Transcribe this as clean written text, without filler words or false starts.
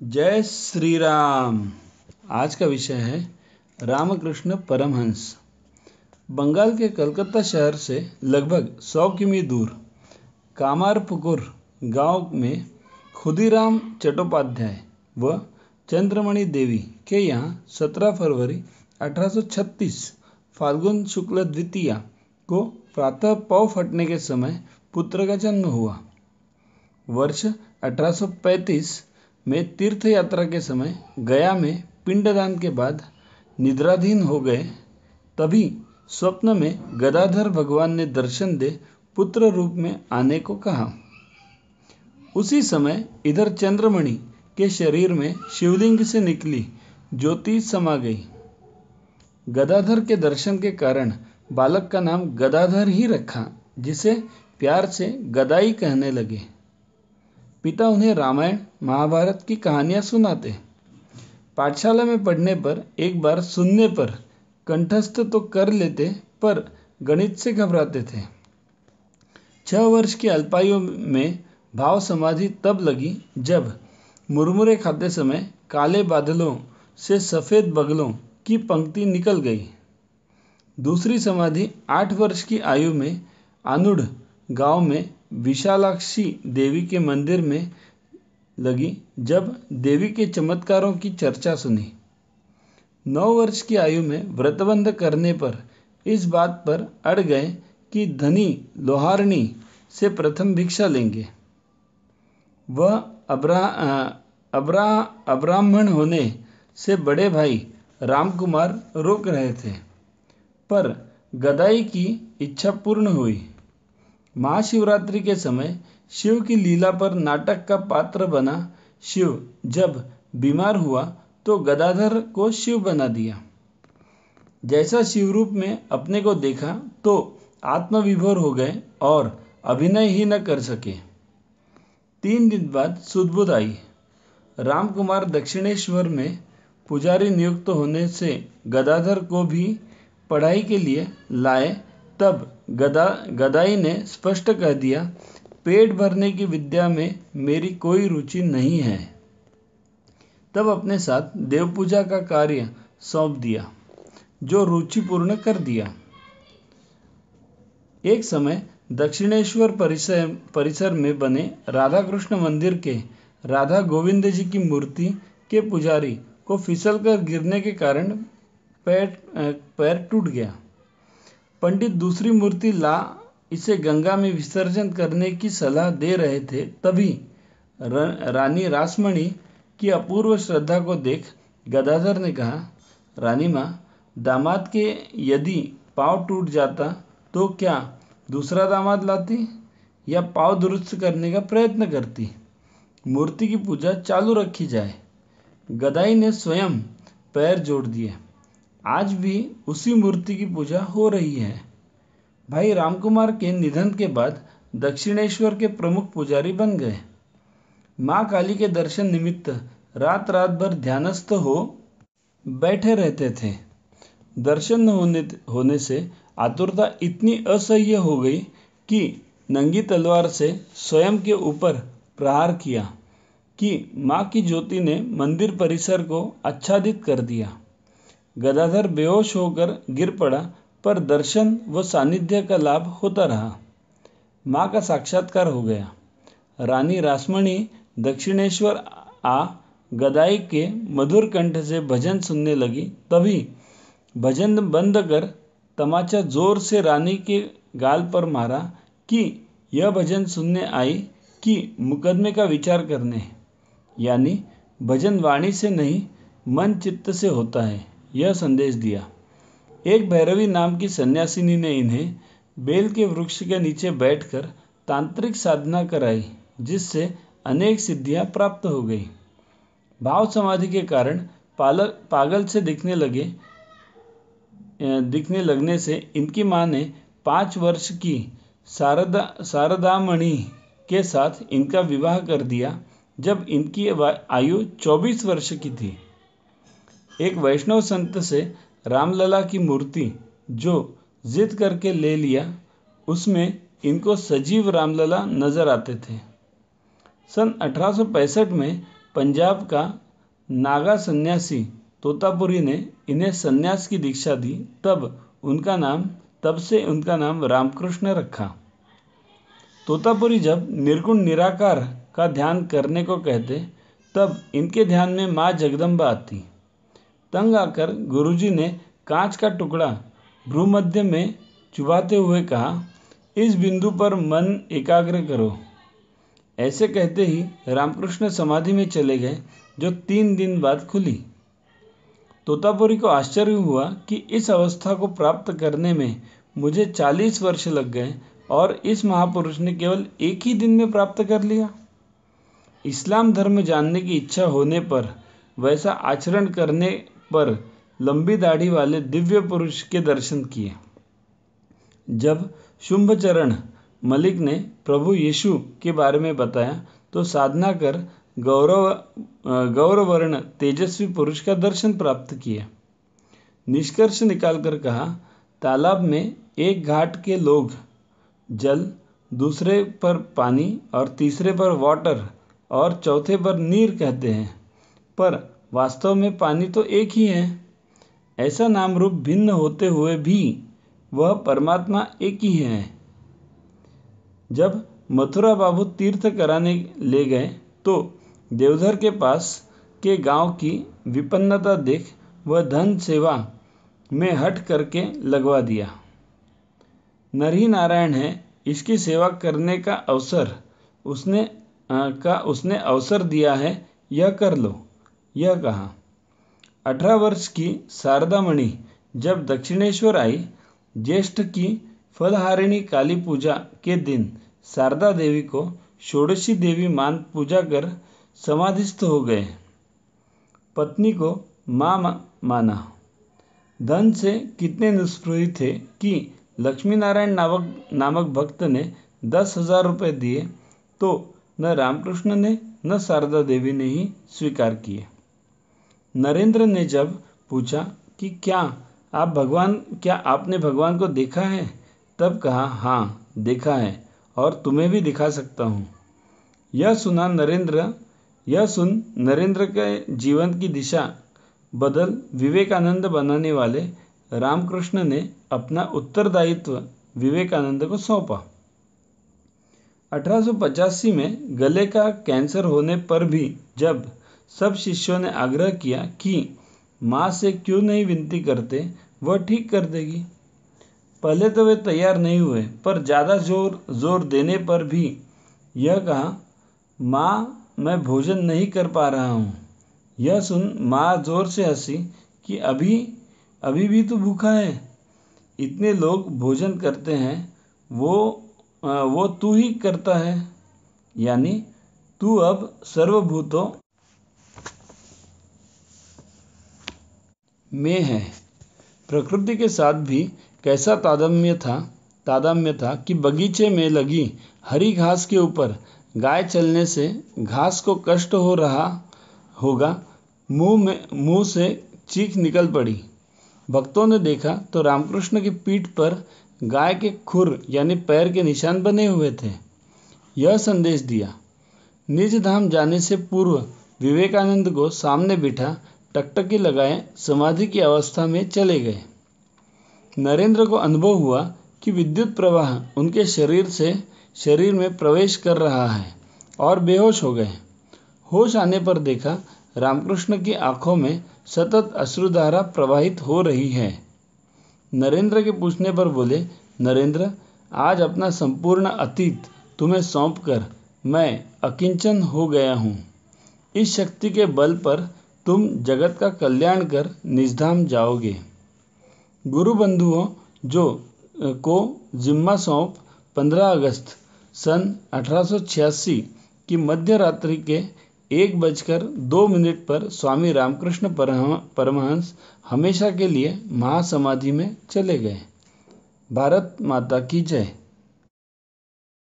जय श्री राम। आज का विषय है रामकृष्ण परमहंस। बंगाल के कलकत्ता शहर से लगभग 100 किमी दूर कामारपुकुर गांव में खुदीराम चट्टोपाध्याय व चंद्रमणि देवी के यहाँ 17 फरवरी 1836 फाल्गुन शुक्ल द्वितीया को प्रातः पौ फटने के समय पुत्र का जन्म हुआ। वर्ष 1835 में तीर्थ यात्रा के समय गया में पिंडदान के बाद निद्राधीन हो गए। तभी स्वप्न में गदाधर भगवान ने दर्शन दे पुत्र रूप में आने को कहा। उसी समय इधर चंद्रमणि के शरीर में शिवलिंग से निकली ज्योति समा गई। गदाधर के दर्शन के कारण बालक का नाम गदाधर ही रखा, जिसे प्यार से गदाई कहने लगे। पिता उन्हें रामायण महाभारत की कहानियां सुनाते। पाठशाला में पढ़ने पर एक बार सुनने पर कंठस्थ तो कर लेते, पर गणित से घबराते थे। 6 वर्ष की अल्पायु में भाव समाधि तब लगी जब मुरमुरे खाते समय काले बादलों से सफ़ेद बगलों की पंक्ति निकल गई। दूसरी समाधि 8 वर्ष की आयु में आनुड़ गांव में विशालाक्षी देवी के मंदिर में लगी, जब देवी के चमत्कारों की चर्चा सुनी। 9 वर्ष की आयु में व्रतबंध करने पर इस बात पर अड़ गए कि धनी लोहारणी से प्रथम भिक्षा लेंगे। वह अब्राह्मण होने से बड़े भाई रामकुमार रोक रहे थे, पर गदाई की इच्छा पूर्ण हुई। महाशिवरात्रि के समय शिव की लीला पर नाटक का पात्र बना शिव जब बीमार हुआ तो गदाधर को शिव बना दिया। जैसा शिवरूप में अपने को देखा तो आत्मविभोर हो गए और अभिनय ही न कर सके। 3 दिन बाद सुध-बुध आई। रामकुमार दक्षिणेश्वर में पुजारी नियुक्त होने से गदाधर को भी पढ़ाई के लिए लाए। तब गदाई ने स्पष्ट कह दिया, पेट भरने की विद्या में मेरी कोई रुचि नहीं है। तब अपने साथ देवपूजा का कार्य सौंप दिया, जो रुचिपूर्ण कर दिया। एक समय दक्षिणेश्वर परिसर में बने राधा कृष्ण मंदिर के राधा गोविंद जी की मूर्ति के पुजारी को फिसलकर गिरने के कारण पैर टूट गया। पंडित दूसरी मूर्ति ला इसे गंगा में विसर्जन करने की सलाह दे रहे थे। तभी रानी रासमणी की अपूर्व श्रद्धा को देख गदाधर ने कहा, रानी माँ, दामाद के यदि पाँव टूट जाता तो क्या दूसरा दामाद लाती या पाँव दुरुस्त करने का प्रयत्न करती? मूर्ति की पूजा चालू रखी जाए। गदाई ने स्वयं पैर जोड़ दिए। आज भी उसी मूर्ति की पूजा हो रही है। भाई रामकुमार के निधन के बाद दक्षिणेश्वर के प्रमुख पुजारी बन गए। माँ काली के दर्शन निमित्त रात रात भर ध्यानस्थ हो बैठे रहते थे। दर्शन न होने से आतुरता इतनी असह्य हो गई कि नंगी तलवार से स्वयं के ऊपर प्रहार किया कि माँ की ज्योति ने मंदिर परिसर को आच्छादित कर दिया। गदाधर बेहोश होकर गिर पड़ा, पर दर्शन व सानिध्य का लाभ होता रहा। माँ का साक्षात्कार हो गया। रानी रासमणी दक्षिणेश्वर गदाई के मधुर कंठ से भजन सुनने लगी। तभी भजन बंद कर तमाचा जोर से रानी के गाल पर मारा कि यह भजन सुनने आई कि मुकदमे का विचार करने, यानी भजन वाणी से नहीं मन चित्त से होता है, यह संदेश दिया। एक भैरवी नाम की सन्यासिनी ने इन्हें बेल के वृक्ष के नीचे बैठकर तांत्रिक साधना कराई, जिससे अनेक सिद्धियां प्राप्त हो गई। भाव समाधि के कारण पागल से दिखने लगने से इनकी मां ने 5 वर्ष की शारदामणि के साथ इनका विवाह कर दिया, जब इनकी आयु 24 वर्ष की थी। एक वैष्णव संत से रामलला की मूर्ति जो जिद करके ले लिया, उसमें इनको सजीव रामलला नजर आते थे। सन 1865 में पंजाब का नागा सन्यासी तोतापुरी ने इन्हें सन्यास की दीक्षा दी। तब से उनका नाम रामकृष्ण रखा। तोतापुरी जब निर्गुण निराकार का ध्यान करने को कहते तब इनके ध्यान में माँ जगदम्बा आती। तंग आकर गुरुजी ने कांच का टुकड़ा भ्रूमध्य में चुभाते हुए कहा, इस बिंदु पर मन एकाग्र करो। ऐसे कहते ही रामकृष्ण समाधि में चले गए, जो 3 दिन बाद खुली। तोतापुरी को आश्चर्य हुआ कि इस अवस्था को प्राप्त करने में मुझे 40 वर्ष लग गए और इस महापुरुष ने केवल एक ही दिन में प्राप्त कर लिया। इस्लाम धर्म जानने की इच्छा होने पर, वैसा आचरण करने पर लंबी दाढ़ी वाले दिव्य पुरुष के दर्शन किए। जब शुंभचरण मलिक ने प्रभु यीशु के बारे में बताया तो साधना कर गौरवर्ण तेजस्वी पुरुष का दर्शन प्राप्त किया। निष्कर्ष निकालकर कहा, तालाब में एक घाट के लोग जल, दूसरे पर पानी और तीसरे पर वाटर और चौथे पर नीर कहते हैं, पर वास्तव में पानी तो एक ही है। ऐसा नाम रूप भिन्न होते हुए भी वह परमात्मा एक ही है। जब मथुरा बाबू तीर्थ कराने ले गए तो देवधर के पास के गांव की विपन्नता देख वह धन सेवा में हट करके लगवा दिया। नर ही नारायण है, इसकी सेवा करने का उसने अवसर दिया है, यह कर लो, यह कहा। 18 वर्ष की शारदामणि जब दक्षिणेश्वर आई, ज्येष्ठ की फलहारिणी काली पूजा के दिन शारदा देवी को षोडशी देवी मान पूजा कर समाधिस्थ हो गए। पत्नी को मां माना। धन से कितने निस्पृही थे कि लक्ष्मी नारायण नामक भक्त ने 10,000 रुपये दिए तो न रामकृष्ण ने न शारदा देवी ने ही स्वीकार किए। नरेंद्र ने जब पूछा कि क्या आपने भगवान को देखा है, तब कहा, हाँ देखा है और तुम्हें भी दिखा सकता हूँ। यह सुन नरेंद्र के जीवन की दिशा बदल विवेकानंद बनाने वाले रामकृष्ण ने अपना उत्तरदायित्व विवेकानंद को सौंपा। 1885 में गले का कैंसर होने पर भी जब सब शिष्यों ने आग्रह किया कि माँ से क्यों नहीं विनती करते, वह ठीक कर देगी। पहले तो वे तैयार नहीं हुए, पर ज़्यादा जोर देने पर भी यह कहा, माँ मैं भोजन नहीं कर पा रहा हूँ। यह सुन माँ जोर से हंसी कि अभी भी तो भूखा है। इतने लोग भोजन करते हैं, वो तू ही करता है, यानी तू अब सर्वभूतों में है। प्रकृति के साथ भी कैसा तादात्म्य था कि बगीचे में लगी हरी घास के ऊपर गाय चलने से घास को कष्ट हो रहा होगा, मुंह से चीख निकल पड़ी। भक्तों ने देखा तो रामकृष्ण की पीठ पर गाय के खुर यानी पैर के निशान बने हुए थे। यह संदेश दिया। निज धाम जाने से पूर्व विवेकानंद को सामने बिठा टकटकी लगाए समाधि की अवस्था में चले गए। नरेंद्र को अनुभव हुआ कि विद्युत प्रवाह उनके शरीर में प्रवेश कर रहा है और बेहोश हो गए। होश आने पर देखा रामकृष्ण की आंखों में सतत अश्रुधारा प्रवाहित हो रही है। नरेंद्र के पूछने पर बोले, नरेंद्र, आज अपना संपूर्ण अतीत तुम्हें सौंपकर मैं अकिंचन हो गया हूँ। इस शक्ति के बल पर तुम जगत का कल्याण कर निजधाम जाओगे। गुरु बंधुओं को जिम्मा सौंप 15 अगस्त सन 1886 की मध्य रात्रि के 1:02 पर स्वामी रामकृष्ण परमहंस हमेशा के लिए महासमाधि में चले गए। भारत माता की जय।